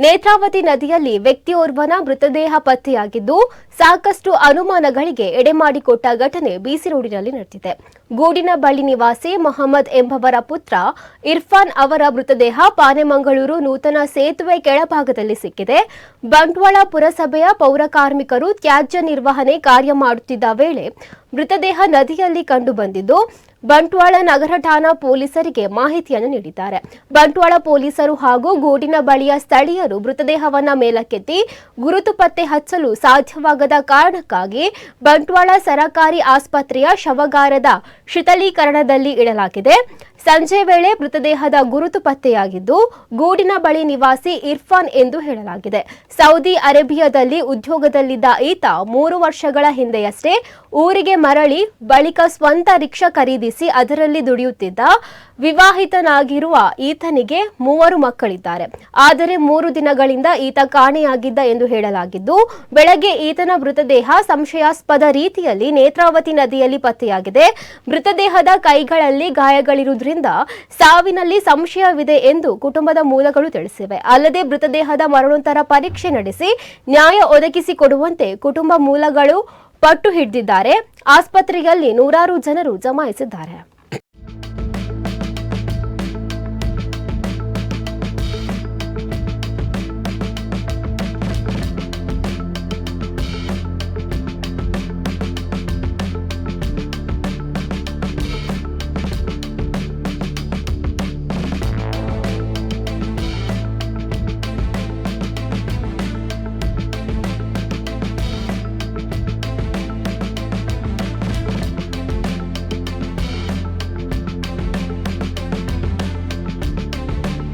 ನೇತ್ರಾವತಿ ನದಿಯಲ್ಲಿ ವ್ಯಕ್ತಿಯೋರ್ವನ ಮೃತದೇಹ ಪತ್ತೆಯಾಗಿದ್ದು ಸಾಕಷ್ಟು ಅನುಮಾನಗಳಿಗೆ ಎಡೆಮಾಡಿಕೊಟ್ಟ ಘಟನೆ ಬಿಸಿ ರೋಡಿನಲ್ಲಿ ನಡೆದಿದೆ. ಗೂಡಿನ ಬಳಿ ನಿವಾಸಿ ಮೊಹಮ್ಮದ್ ಎಂಬವರ ಪುತ್ರ ಇರ್ಫಾನ್ ಅವರ ಮೃತದೇಹ ಪಾನೆಮಂಗಳೂರು ನೂತನ ಸೇತುವೆ ಕೆಳಭಾಗದಲ್ಲಿ ಸಿಕ್ಕಿದೆ. ಬಂಟ್ವಾಳ ಪುರಸಭೆಯ ಪೌರಕಾರ್ಮಿಕರು ತ್ಯಾಜ್ಯ ನಿರ್ವಹಣೆ ಕಾರ್ಯ ಮಾಡುತ್ತಿದ್ದ ವೇಳೆ ಮೃತದೇಹ ನದಿಯಲ್ಲಿ ಕಂಡುಬಂದಿದ್ದು ಬಂಟ್ವಾಳ ನಗರ ಠಾಣಾ ಪೊಲೀಸರಿಗೆ ಮಾಹಿತಿಯನ್ನು ನೀಡಿದ್ದಾರೆ. ಬಂಟ್ವಾಳ ಪೊಲೀಸರು ಹಾಗೂ ಗೂಡಿನ ಬಳಿಯ ಸ್ಥಳೀಯರು ಮೃತದೇಹವನ್ನ ಮೇಲಕ್ಕೆತ್ತಿ ಗುರುತು ಪತ್ತೆ ಹಚ್ಚಲು ಸಾಧ್ಯವಾಗದ ಕಾರಣಕ್ಕಾಗಿ ಬಂಟ್ವಾಳ ಸರಕಾರಿ ಆಸ್ಪತ್ರೆಯ ಶವಗಾರದ ಶಿಥಲೀಕರಣದಲ್ಲಿ ಇಡಲಾಗಿದೆ. ಸಂಜೆ ವೇಳೆ ಮೃತದೇಹದ ಗುರುತು ಪತ್ತೆಯಾಗಿದ್ದು ಗೂಡಿನ ಬಳಿ ನಿವಾಸಿ ಇರ್ಫಾನ್ ಎಂದು ಹೇಳಲಾಗಿದೆ. ಸೌದಿ ಅರೇಬಿಯಾದಲ್ಲಿ ಉದ್ಯೋಗದಲ್ಲಿದ್ದ ಈತ 3 ವರ್ಷಗಳ ಹಿಂದೆಯಷ್ಟೇ ಊರಿಗೆ ಮರಳಿ ಬಳಿಕ ಸ್ವಂತ ರಿಕ್ಷಾ ಖರೀದಿಸಿ ಅದರಲ್ಲಿ ದುಡಿಯುತ್ತಿದ್ದ. ವಿವಾಹಿತನಾಗಿರುವ ಈತನಿಗೆ 3 ಮಕ್ಕಳಿದ್ದಾರೆ. ಆದರೆ 3 ದಿನಗಳಿಂದ ಈತ ಕಾಣೆಯಾಗಿದ್ದ ಎಂದು ಹೇಳಲಾಗಿದ್ದು ಬೆಳಗ್ಗೆ ಈತನ ಮೃತದೇಹ ಸಂಶಯಾಸ್ಪದ ರೀತಿಯಲ್ಲಿ ನೇತ್ರಾವತಿ ನದಿಯಲ್ಲಿ ಪತ್ತೆಯಾಗಿದೆ. ಮೃತದೇಹದ ಕೈಗಳಲ್ಲಿ ಗಾಯಗಳಿರುವುದರಿಂದ ಸಾವಿನಲ್ಲಿ ಸಂಶಯವಿದೆ ಎಂದು ಕುಟುಂಬದ ಮೂಲಗಳು ತಿಳಿಸಿವೆ. ಅಲ್ಲದೆ ಮೃತದೇಹದ ಮರಣೋತ್ತರ ಪರೀಕ್ಷೆ ನಡೆಸಿ ನ್ಯಾಯ ಒದಗಿಸಿಕೊಡುವಂತೆ ಕುಟುಂಬ ಮೂಲಗಳು ಪಟ್ಟು ಹಿಡಿದಿದ್ದಾರೆ. ಆಸ್ಪತ್ರೆಯಲ್ಲಿ ನೂರಾರು ಜನರು ಜಮಾಯಿಸಿದ್ದಾರೆ.